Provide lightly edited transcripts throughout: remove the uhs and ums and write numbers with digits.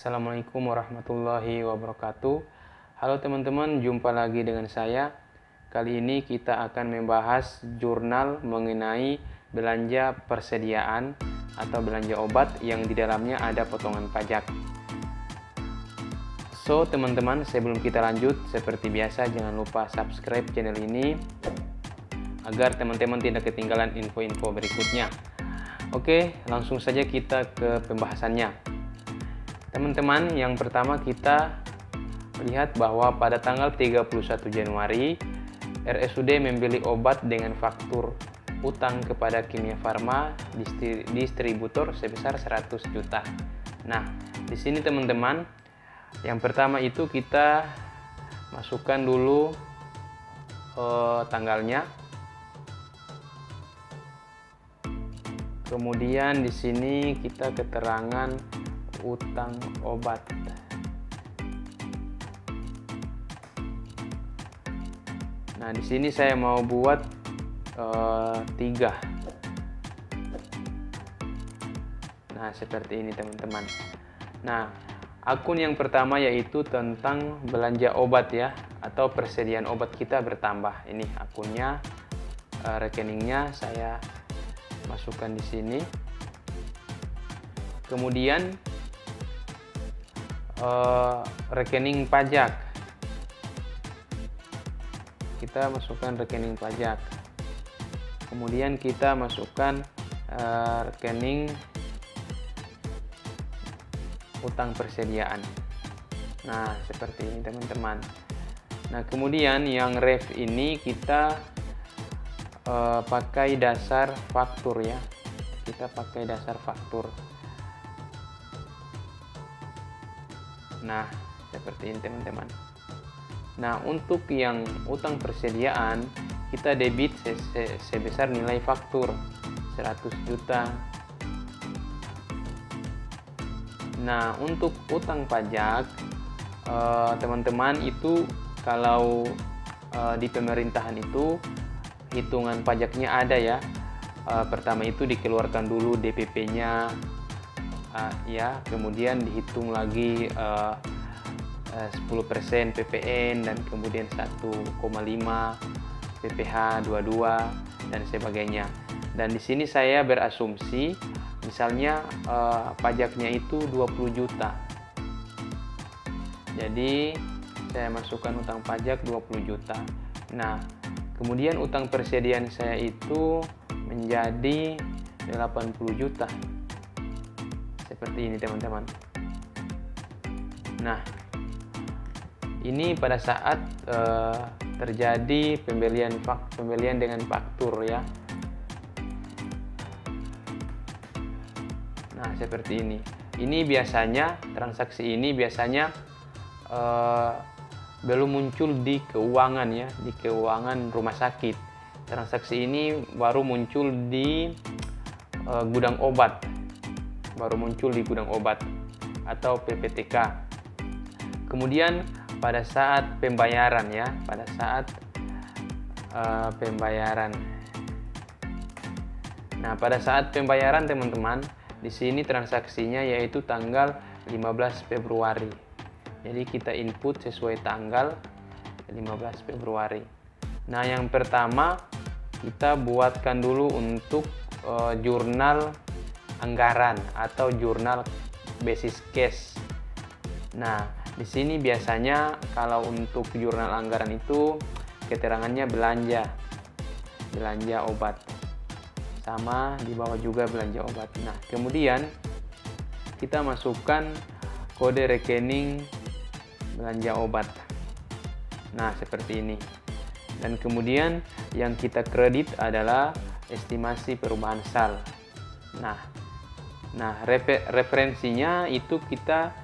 Assalamualaikum warahmatullahi wabarakatuh. Halo teman-teman, jumpa lagi dengan saya. Kali ini kita akan membahas jurnal mengenai belanja persediaan atau belanja obat yang di dalamnya ada potongan pajak. So teman-teman, sebelum kita lanjut, seperti biasa jangan lupa subscribe channel ini agar teman-teman tidak ketinggalan info-info berikutnya. Oke, langsung saja kita ke pembahasannya. Teman-teman, yang pertama kita lihat bahwa pada tanggal 31 Januari RSUD membeli obat dengan faktur utang kepada Kimia Farma distributor sebesar 100 juta. Nah, di sini teman-teman, yang pertama itu kita masukkan dulu tanggalnya. Kemudian di sini kita keterangan utang obat. Nah, di sini saya mau buat 3. Nah, seperti ini teman-teman. Nah, akun yang pertama yaitu tentang belanja obat ya, atau persediaan obat kita bertambah. Ini akunnya, rekeningnya saya masukkan di sini. Kemudian rekening pajak, kita masukkan rekening pajak. Kemudian kita masukkan rekening utang persediaan. Nah, seperti ini teman-teman. Nah, kemudian yang ref ini kita pakai dasar faktur ya. Kita pakai dasar faktur. Nah, seperti ini teman-teman. Nah, untuk yang utang persediaan kita debit sebesar nilai faktur 100 juta. Nah, untuk utang pajak teman-teman itu kalau di pemerintahan itu hitungan pajaknya ada ya. Pertama itu dikeluarkan dulu DPP-nya ya, kemudian dihitung lagi 10% PPN dan kemudian 1,5 PPh 22 dan sebagainya. Dan di sini saya berasumsi misalnya pajaknya itu 20 juta. Jadi saya masukkan utang pajak 20 juta. Nah, kemudian utang persediaan saya itu menjadi 80 juta. Seperti ini teman-teman. Nah, ini pada saat terjadi pembelian dengan faktur ya. Nah, seperti ini. Ini biasanya transaksi ini biasanya belum muncul di keuangan ya, di keuangan rumah sakit. Transaksi ini baru muncul di gudang obat. Baru muncul di gudang obat atau PPTK. Kemudian pada saat pembayaran ya, pada saat pembayaran. Nah, pada saat pembayaran teman-teman, di sini transaksinya yaitu tanggal 15 Februari. Jadi kita input sesuai tanggal 15 Februari. Nah, yang pertama kita buatkan dulu untuk jurnal anggaran atau jurnal basis cash. Nah, di sini biasanya kalau untuk jurnal anggaran itu keterangannya belanja obat. Sama di bawah juga belanja obat. Nah, kemudian kita masukkan kode rekening belanja obat. Nah, seperti ini. Dan kemudian yang kita kredit adalah estimasi perubahan sal. Nah, referensinya itu kita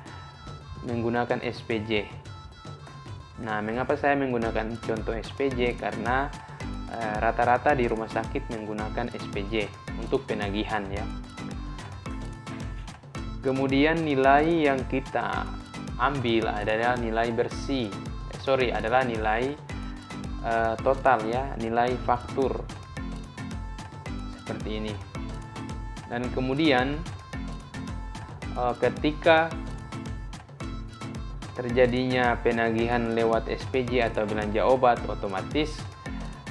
menggunakan SPJ. Nah, mengapa saya menggunakan contoh SPJ? Karena rata-rata di rumah sakit menggunakan SPJ untuk penagihan ya. Kemudian nilai yang kita ambil adalah nilai bersih. Adalah nilai total ya, nilai faktur. Seperti ini. Dan kemudian ketika terjadinya penagihan lewat SPJ atau belanja obat, otomatis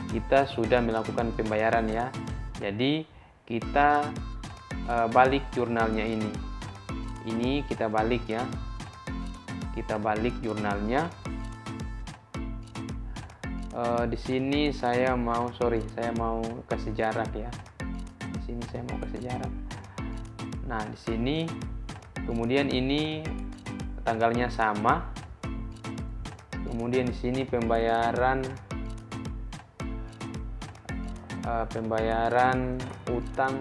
kita sudah melakukan pembayaran ya. Jadi kita balik jurnalnya ini. Ini kita balik ya. Kita balik jurnalnya. Di sini saya mau kasih jarak ya. Di sini saya mau kasih jarak. Nah, di sini kemudian ini tanggalnya sama. Kemudian di sini pembayaran utang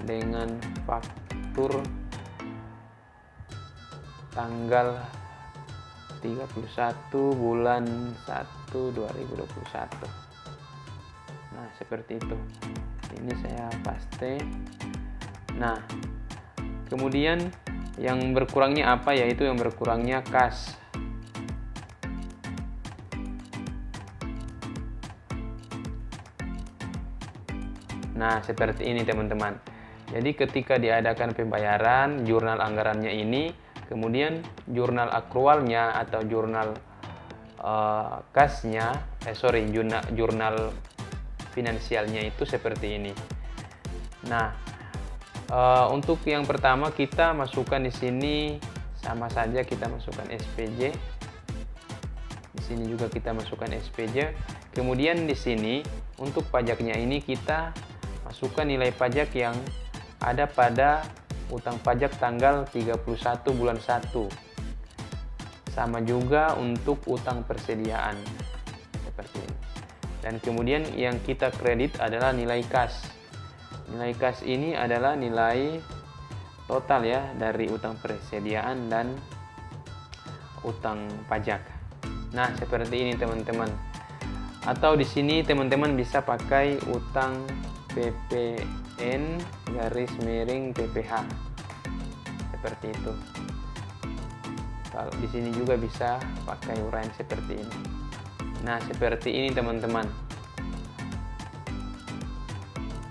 dengan faktur tanggal 31 bulan 1 2021. Nah, seperti itu. Ini saya paste. Nah, kemudian yang berkurangnya apa? Yaitu yang berkurangnya kas. Nah, seperti ini teman-teman. Jadi ketika diadakan pembayaran, jurnal anggarannya ini, kemudian jurnal akrualnya atau jurnal kasnya, jurnal finansialnya itu seperti ini. Nah, untuk yang pertama kita masukkan di sini sama saja, kita masukkan SPJ. Di sini juga kita masukkan SPJ. Kemudian di sini untuk pajaknya ini kita masukkan nilai pajak yang ada pada utang pajak tanggal 31 bulan 1. Sama juga untuk utang persediaan. Seperti ini. Dan kemudian yang kita kredit adalah nilai kas. Nilai kas ini adalah nilai total ya dari utang persediaan dan utang pajak. Nah, seperti ini teman-teman. Atau di sini teman-teman bisa pakai utang PPN _PPH. Seperti itu. Kalau di sini juga bisa pakai uraian seperti ini. Nah, seperti ini teman-teman.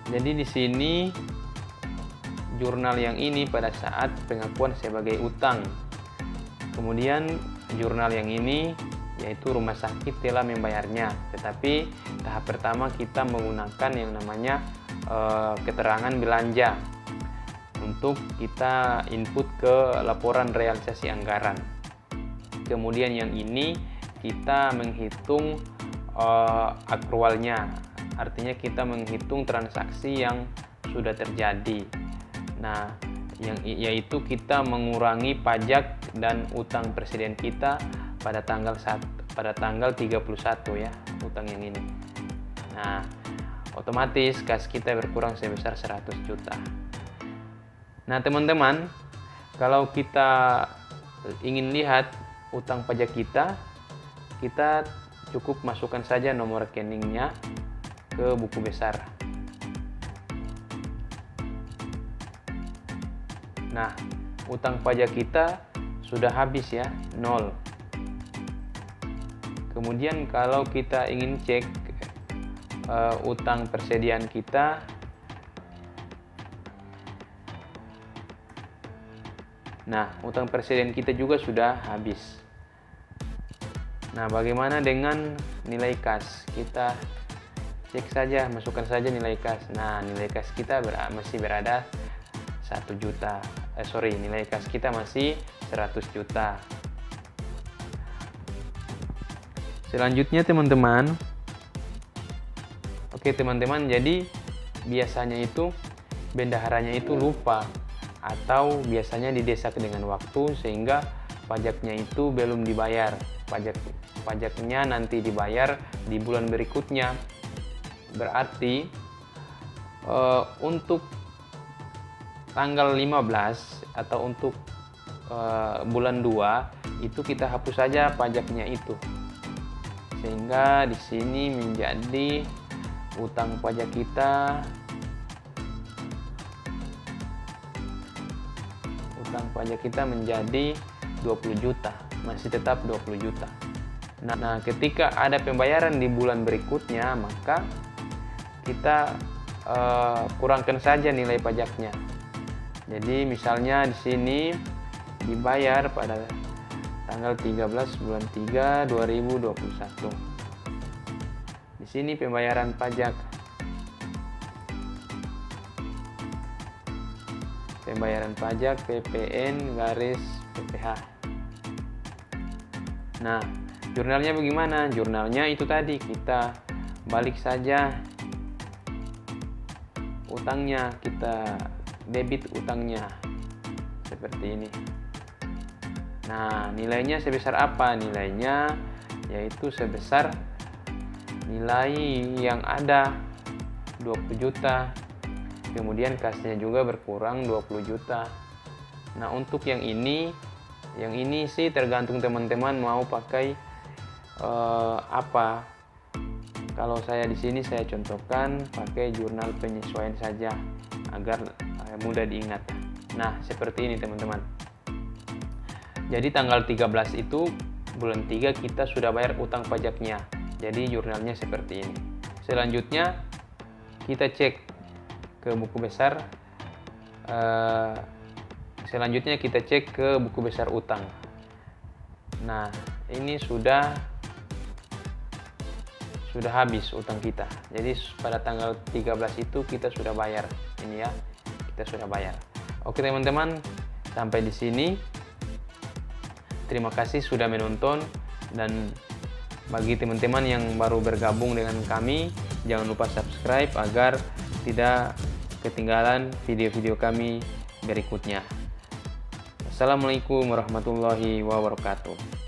Jadi di sini jurnal yang ini pada saat pengakuan sebagai utang. Kemudian jurnal yang ini yaitu rumah sakit telah membayarnya. Tetapi tahap pertama kita menggunakan yang namanya keterangan belanja untuk kita input ke laporan realisasi anggaran. Kemudian yang ini kita menghitung akrualnya. Artinya kita menghitung transaksi yang sudah terjadi. Nah, yaitu kita mengurangi pajak dan utang presiden kita pada tanggal 31 ya, utang yang ini. Nah, otomatis kas kita berkurang sebesar 100 juta. Nah, teman-teman, kalau kita ingin lihat utang pajak kita cukup masukkan saja nomor rekeningnya ke buku besar. Nah, utang pajak kita sudah habis ya, 0. Kemudian kalau kita ingin cek utang persediaan kita, nah utang persediaan kita juga sudah habis. Nah, bagaimana dengan nilai kas? Kita cek saja, masukkan saja nilai kas. Nah, nilai kas kita masih berada 1 juta. Nilai kas kita masih 100 juta. Selanjutnya teman-teman, oke teman-teman, jadi biasanya itu bendaharanya itu lupa atau biasanya didesak dengan waktu sehingga pajaknya itu belum dibayar. Pajaknya nanti dibayar di bulan berikutnya. Berarti untuk tanggal 15 atau untuk bulan 2 itu kita hapus saja pajaknya itu. Sehingga di sini menjadi utang pajak kita menjadi 20 juta, masih tetap 20 juta. Nah, ketika ada pembayaran di bulan berikutnya, maka kita kurangkan saja nilai pajaknya. Jadi misalnya di sini dibayar pada tanggal 13 bulan 3 2021. Di sini pembayaran pajak. Pembayaran pajak PPN garis PPh. Nah, jurnalnya bagaimana? Jurnalnya itu tadi, kita balik saja utangnya, kita debit utangnya seperti ini. Nah, nilainya sebesar apa? Nilainya yaitu sebesar nilai yang ada 20 juta. Kemudian kasnya juga berkurang 20 juta. Nah, untuk yang ini sih tergantung teman-teman mau pakai apa. Kalau saya di sini saya contohkan pakai jurnal penyesuaian saja agar mudah diingat. Nah, seperti ini teman-teman. Jadi tanggal 13 itu bulan 3 kita sudah bayar utang pajaknya. Jadi jurnalnya seperti ini. Selanjutnya kita cek ke buku besar. Selanjutnya kita cek ke buku besar utang. Nah, ini sudah habis utang kita. Jadi pada tanggal 13 itu kita sudah bayar. Ini ya, kita sudah bayar. Oke teman-teman, sampai di sini. Terima kasih sudah menonton, dan bagi teman-teman yang baru bergabung dengan kami, jangan lupa subscribe agar tidak ketinggalan video-video kami berikutnya. Assalamualaikum warahmatullahi wabarakatuh.